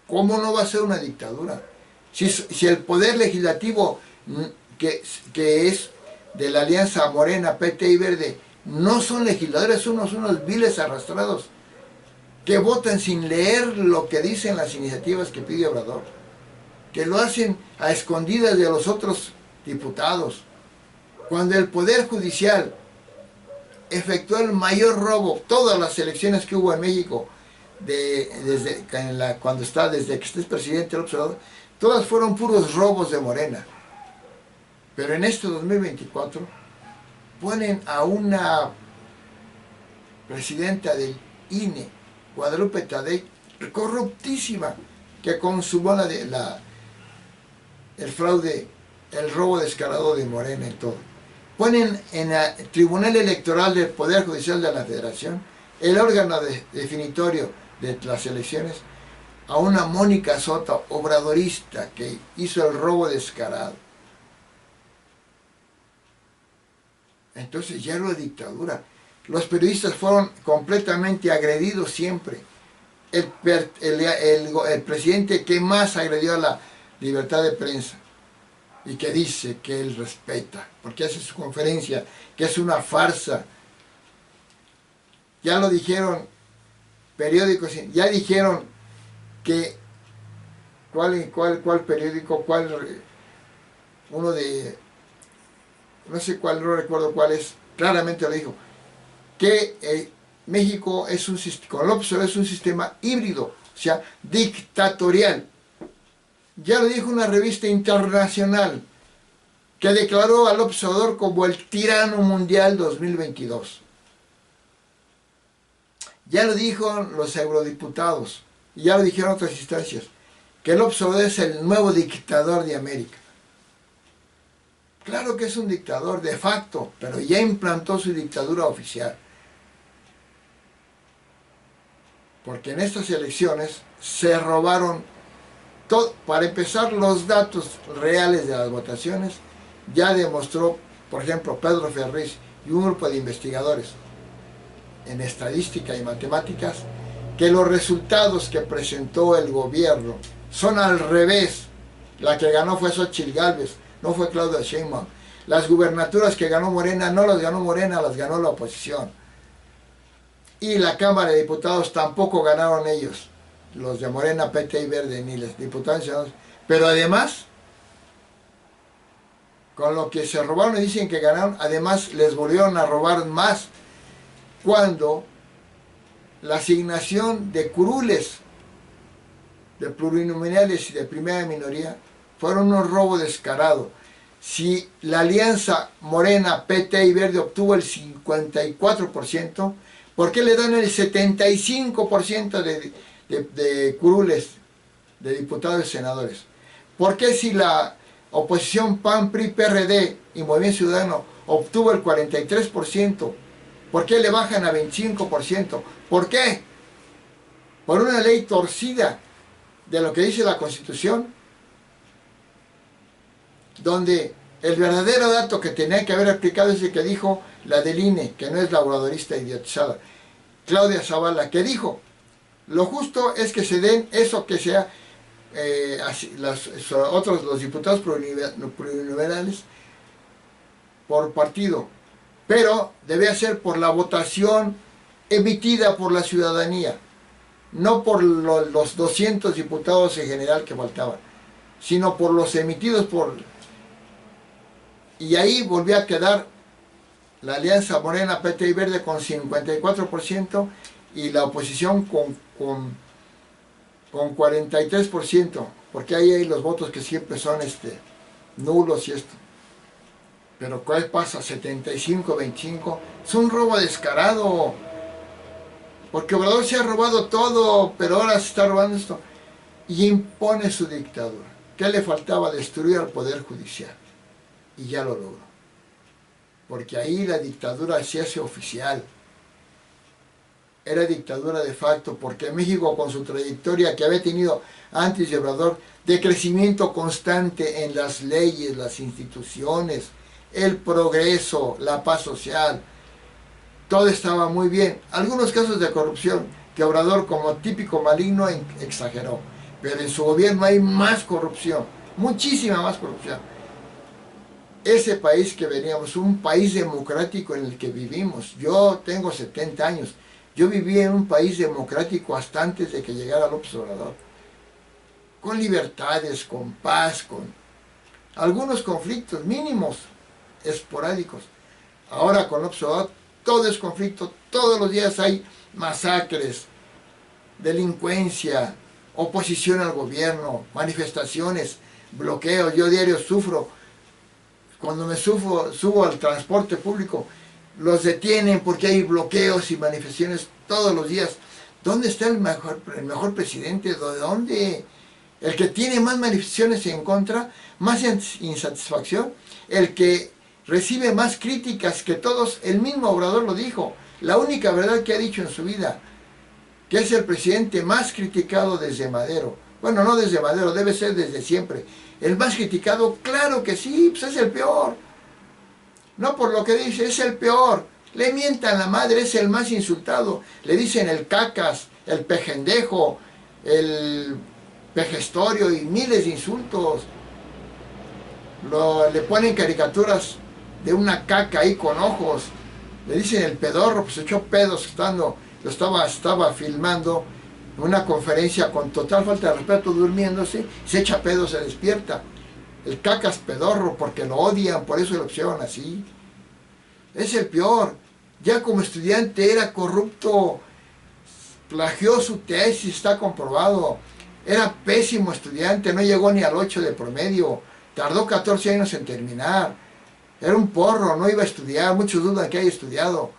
¿Cómo no va a ser una dictadura? Si el poder legislativo que es de la alianza Morena, PT y Verde, no son legisladores, son unos viles arrastrados que votan sin leer lo que dicen las iniciativas que pide Obrador, que lo hacen a escondidas de los otros diputados. Cuando el Poder Judicial efectuó el mayor robo, todas las elecciones que hubo en México, desde que esté presidente el observador, todas fueron puros robos de Morena. Pero en este 2024 ponen a una presidenta del INE, Guadalupe Tadei, corruptísima, que consumó el fraude, el robo descarado de Morena y todo. Ponen en el Tribunal Electoral del Poder Judicial de la Federación, el órgano definitorio de las elecciones, a una Mónica Soto, obradorista, que hizo el robo descarado. Entonces ya era una dictadura. Los periodistas fueron completamente agredidos siempre. El presidente que más agredió a la libertad de prensa y que dice que él respeta, porque hace su conferencia, que es una farsa. Ya lo dijeron periódicos, ya dijeron que ¿cuál periódico? Uno de, no sé cuál, no recuerdo cuál es, claramente lo dijo, que México con López Obrador es un sistema híbrido, o sea, dictatorial. Ya lo dijo una revista internacional que declaró a López Obrador como el tirano mundial 2022. Ya lo dijo los eurodiputados, y ya lo dijeron otras instancias, que López Obrador es el nuevo dictador de América. Claro que es un dictador de facto, pero ya implantó su dictadura oficial. Porque en estas elecciones se robaron todo. Para empezar, los datos reales de las votaciones ya demostró, por ejemplo, Pedro Ferriz y un grupo de investigadores en estadística y matemáticas, que los resultados que presentó el gobierno son al revés. La que ganó fue Xóchitl Gálvez, no fue Claudia Sheinbaum. Las gubernaturas que ganó Morena no las ganó Morena, las ganó la oposición. Y la Cámara de Diputados tampoco ganaron ellos, los de Morena, PT y Verde, ni los diputados y senadores. Pero además, con lo que se robaron y dicen que ganaron, además les volvieron a robar más cuando la asignación de curules, de plurinominales y de primera minoría, fueron un robo descarado. Si la alianza Morena, PT y Verde obtuvo el 54%, ¿por qué le dan el 75% de curules de diputados y senadores? ¿Por qué si la oposición PAN, PRI, PRD y Movimiento Ciudadano obtuvo el 43%, ¿por qué le bajan a 25%? ¿Por qué? Por una ley torcida de lo que dice la Constitución, donde el verdadero dato que tenía que haber aplicado es el que dijo la del INE, que no es la obradorista idiotizada, Claudia Zavala, que dijo: lo justo es que se den eso que sea, los diputados plurinominales por partido, pero debe ser por la votación emitida por la ciudadanía, no por los 200 diputados en general que faltaban, sino por los emitidos por... Y ahí volvió a quedar la alianza Morena, PT y Verde con 54% y la oposición con 43%, porque ahí hay los votos que siempre son nulos y esto. Pero ¿cuál pasa? 75-25. Es un robo descarado. Porque Obrador se ha robado todo, pero ahora se está robando esto. Y impone su dictadura. ¿Qué le faltaba? Destruir al Poder Judicial. Y ya lo logró. Porque ahí la dictadura se hace oficial. Era dictadura de facto, porque México, con su trayectoria que había tenido antes de Obrador, de crecimiento constante en las leyes, las instituciones, el progreso, la paz social, todo estaba muy bien. Algunos casos de corrupción que Obrador, como típico maligno, exageró, pero en su gobierno hay más corrupción, muchísima más corrupción. Ese país que veníamos, un país democrático en el que vivimos, yo tengo 70 años, yo viví en un país democrático hasta antes de que llegara López Obrador, con libertades, con paz, con algunos conflictos mínimos, esporádicos. Ahora con López Obrador todo es conflicto, todos los días hay masacres, delincuencia, oposición al gobierno, manifestaciones, bloqueos. Yo diario sufro, cuando me subo al transporte público, los detienen porque hay bloqueos y manifestaciones todos los días. ¿Dónde está el mejor presidente? ¿De dónde? El que tiene más manifestaciones en contra, más insatisfacción, el que recibe más críticas que todos. El mismo Obrador lo dijo, la única verdad que ha dicho en su vida, que es el presidente más criticado desde Madero. Bueno, no desde Madero, debe ser desde siempre. El más criticado, claro que sí, pues es el peor. No por lo que dice, es el peor. Le mientan la madre, es el más insultado. Le dicen el cacas, el pejendejo, el pejestorio y miles de insultos. Le ponen caricaturas de una caca ahí con ojos. Le dicen el pedorro, pues echó pedos estaba filmando una conferencia con total falta de respeto, durmiéndose, se echa pedos, se despierta. El cacas pedorro, porque lo odian, por eso lo pusieron así. Es el peor. Ya como estudiante era corrupto, plagió su tesis, está comprobado. Era pésimo estudiante, no llegó ni al 8 de promedio, tardó 14 años en terminar. Era un porro, no iba a estudiar, muchos dudan que haya estudiado.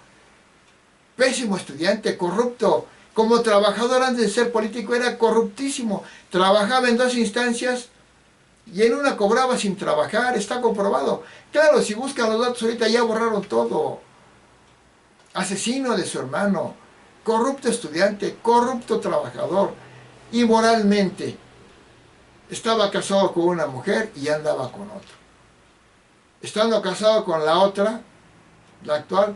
Pésimo estudiante, corrupto. Como trabajador antes de ser político era corruptísimo. Trabajaba en 2 instancias y en una cobraba sin trabajar, está comprobado. Claro, si buscan los datos ahorita ya borraron todo. Asesino de su hermano, corrupto estudiante, corrupto trabajador. Y moralmente estaba casado con una mujer y andaba con otro. Estando casado con la otra, la actual,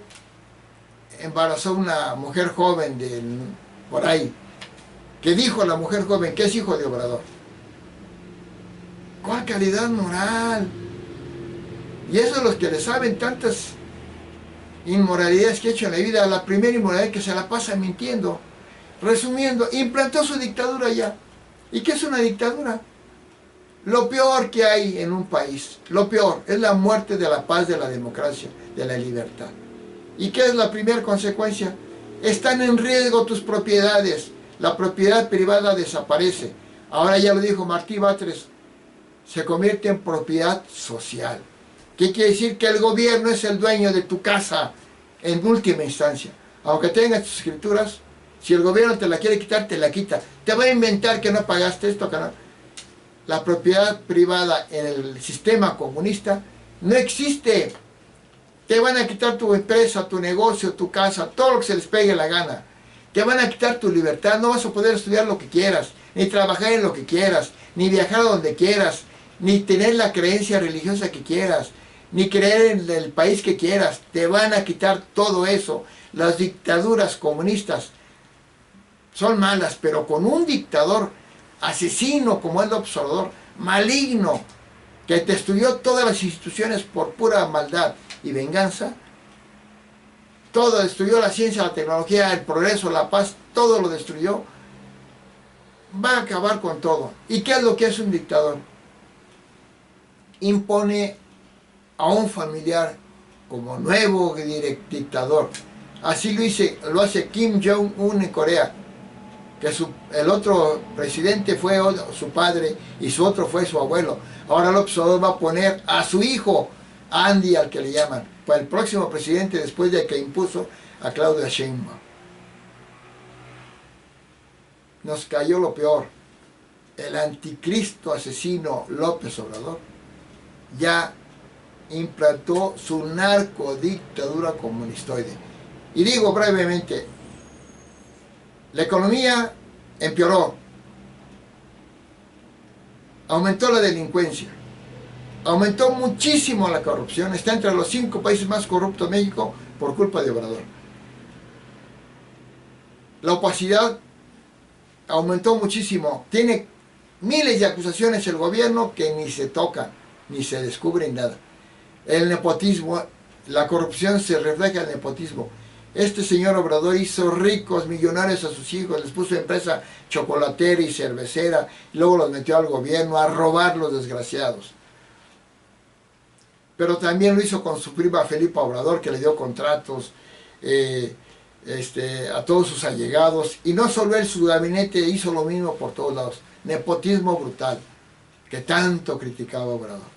embarazó a una mujer joven por ahí, que dijo la mujer joven que es hijo de Obrador. ¿Cuál calidad moral? Y eso es los que le saben tantas inmoralidades que ha hecho en la vida. La primera inmoralidad que se la pasa mintiendo. Resumiendo, implantó su dictadura ya. ¿Y qué es una dictadura? Lo peor que hay en un país, lo peor, es la muerte de la paz, de la democracia, de la libertad. ¿Y qué es la primera consecuencia? Están en riesgo tus propiedades. La propiedad privada desaparece. Ahora ya lo dijo Martí Batres, se convierte en propiedad social. ¿Qué quiere decir? Que el gobierno es el dueño de tu casa en última instancia. Aunque tengas tus escrituras, si el gobierno te la quiere quitar, te la quita. Te va a inventar que no pagaste esto, que no. La propiedad privada en el sistema comunista no existe. Te van a quitar tu empresa, tu negocio, tu casa, todo lo que se les pegue la gana. Te van a quitar tu libertad, no vas a poder estudiar lo que quieras, ni trabajar en lo que quieras, ni viajar a donde quieras, ni tener la creencia religiosa que quieras, ni creer en el país que quieras. Te van a quitar todo eso. Las dictaduras comunistas son malas, pero con un dictador asesino como el observador, maligno, que destruyó todas las instituciones por pura maldad y venganza, todo destruyó, la ciencia, la tecnología, el progreso, la paz, todo lo destruyó, va a acabar con todo. ¿Y qué es lo que es un dictador? Impone a un familiar como nuevo dictador. Así lo hace Kim Jong-un en Corea, que el otro presidente fue su padre y su otro fue su abuelo. Ahora López Obrador va a poner a su hijo, Andy, al que le llaman, para el próximo presidente después de que impuso a Claudia Sheinbaum. Nos cayó lo peor. El anticristo asesino López Obrador ya implantó su narcodictadura comunistoide. Y digo brevemente, la economía empeoró, aumentó la delincuencia, aumentó muchísimo la corrupción, está entre los 5 países más corruptos de México por culpa de Obrador. La opacidad aumentó muchísimo, tiene miles de acusaciones el gobierno que ni se tocan, ni se descubren nada. El nepotismo, la corrupción se refleja en el nepotismo. Este señor Obrador hizo ricos, millonarios a sus hijos, les puso empresa chocolatera y cervecera, y luego los metió al gobierno a robar los desgraciados. Pero también lo hizo con su prima Felipa Obrador, que le dio contratos a todos sus allegados, y no solo él, su gabinete hizo lo mismo por todos lados. Nepotismo brutal, que tanto criticaba Obrador.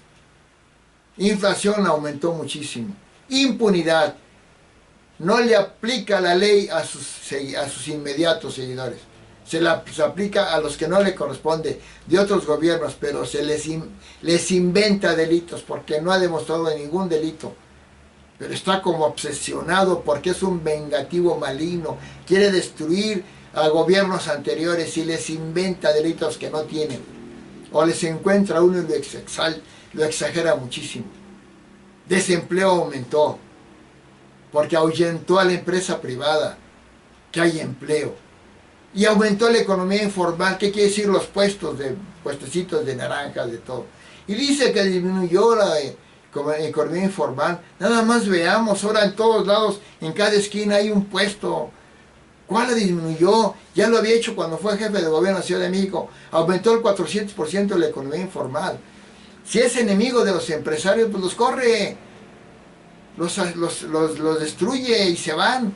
Inflación aumentó muchísimo. Impunidad. No le aplica la ley a sus inmediatos seguidores. Se aplica a los que no le corresponde de otros gobiernos, pero se les inventa delitos porque no ha demostrado ningún delito. Pero está como obsesionado porque es un vengativo maligno. Quiere destruir a gobiernos anteriores y les inventa delitos que no tienen. O les encuentra uno y lo exagera muchísimo. Desempleo aumentó porque ahuyentó a la empresa privada, que hay empleo. Y aumentó la economía informal, ¿qué quiere decir? Los puestecitos de naranjas, de todo. Y dice que disminuyó la economía informal. Nada más veamos, ahora en todos lados, en cada esquina hay un puesto. ¿Cuál la disminuyó? Ya lo había hecho cuando fue jefe de gobierno de la Ciudad de México. Aumentó el 400% de la economía informal. Si es enemigo de los empresarios, pues los corre. Los destruye y se van.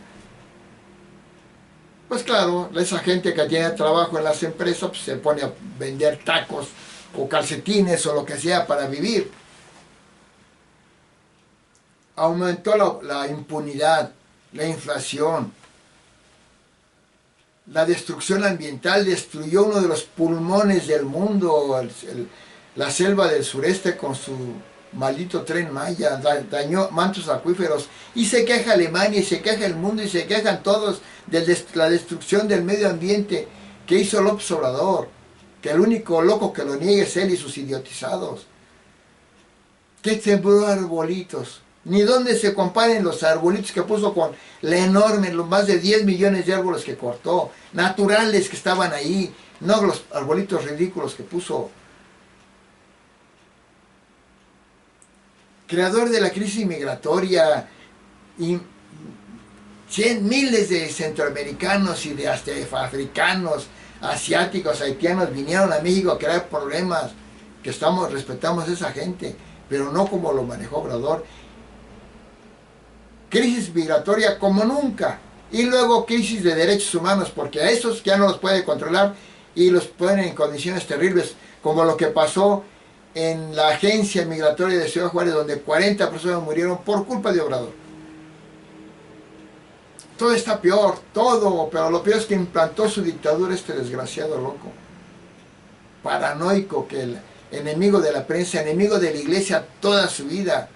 Pues claro, esa gente que tiene trabajo en las empresas pues se pone a vender tacos o calcetines o lo que sea para vivir. Aumentó la impunidad, la inflación, la destrucción ambiental, destruyó uno de los pulmones del mundo, la selva del sureste con su maldito Tren Maya, dañó mantos acuíferos, y se queja Alemania, y se queja el mundo, y se quejan todos de la destrucción del medio ambiente que hizo López Obrador, que el único loco que lo niegue es él y sus idiotizados. ¿Qué sembró arbolitos? Ni dónde se comparen los arbolitos que puso con la enorme, los más de 10 millones de árboles que cortó, naturales que estaban ahí, no los arbolitos ridículos que puso. creador de la crisis migratoria, y miles de centroamericanos y de hasta africanos, asiáticos, haitianos vinieron a México a crear problemas, que respetamos a esa gente, pero no como lo manejó Obrador. Crisis migratoria como nunca, y luego crisis de derechos humanos, porque a esos ya no los puede controlar y los ponen en condiciones terribles, como lo que pasó en la agencia migratoria de Ciudad Juárez, donde 40 personas murieron por culpa de Obrador. Todo está peor, todo, pero lo peor es que implantó su dictadura este desgraciado loco, paranoico, que el enemigo de la prensa, enemigo de la iglesia toda su vida,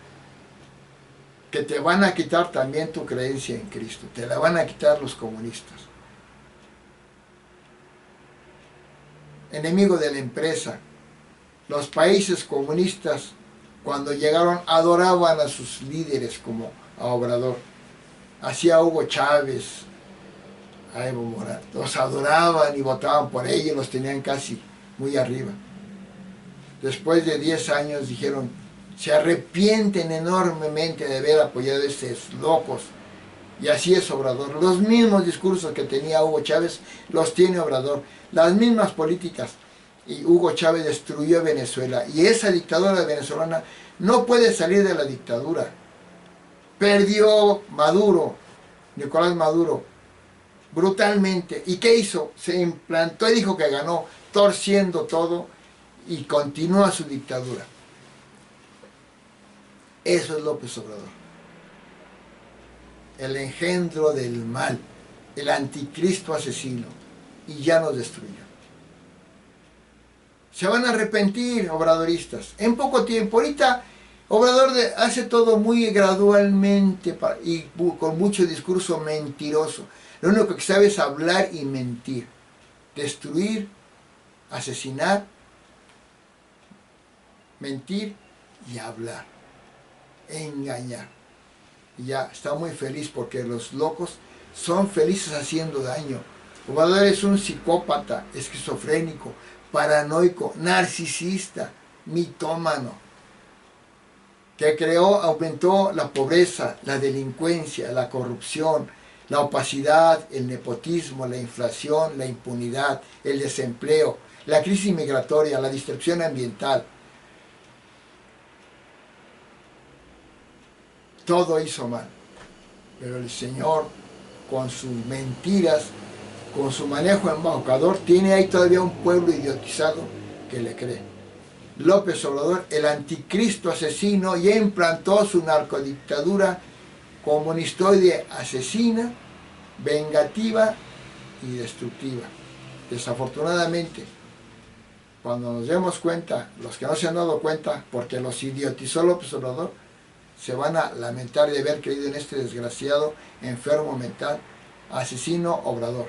que te van a quitar también tu creencia en Cristo, te la van a quitar los comunistas. Enemigo de la empresa. Los países comunistas, cuando llegaron, adoraban a sus líderes como a Obrador. Así a Hugo Chávez, a Evo Morales. Los adoraban y votaban por ellos, los tenían casi muy arriba. Después de 10 años dijeron, se arrepienten enormemente de haber apoyado a estos locos. Y así es Obrador. Los mismos discursos que tenía Hugo Chávez los tiene Obrador. Las mismas políticas. Y Hugo Chávez destruyó Venezuela. Y esa dictadura venezolana no puede salir de la dictadura. Perdió Maduro, Nicolás Maduro, brutalmente. ¿Y qué hizo? Se implantó y dijo que ganó, torciendo todo, y continúa su dictadura. Eso es López Obrador. El engendro del mal, el anticristo asesino, y ya nos destruyó. Se van a arrepentir, obradoristas, en poco tiempo. Ahorita Obrador hace todo muy gradualmente y con mucho discurso mentiroso. Lo único que sabe es hablar y mentir, destruir, asesinar, mentir y hablar, engañar. Y ya está muy feliz porque los locos son felices haciendo daño. Obrador es un psicópata, esquizofrénico, paranoico, narcisista, mitómano, que aumentó la pobreza, la delincuencia, la corrupción, la opacidad, el nepotismo, la inflación, la impunidad, el desempleo, la crisis migratoria, la destrucción ambiental. Todo hizo mal, pero el Señor, con sus mentiras, con su manejo embaucador, tiene ahí todavía un pueblo idiotizado que le cree. López Obrador, el anticristo asesino, ya implantó su narcodictadura comunistoide asesina, vengativa y destructiva. Desafortunadamente, cuando nos demos cuenta, los que no se han dado cuenta, porque los idiotizó López Obrador, se van a lamentar de haber creído en este desgraciado, enfermo mental, asesino Obrador.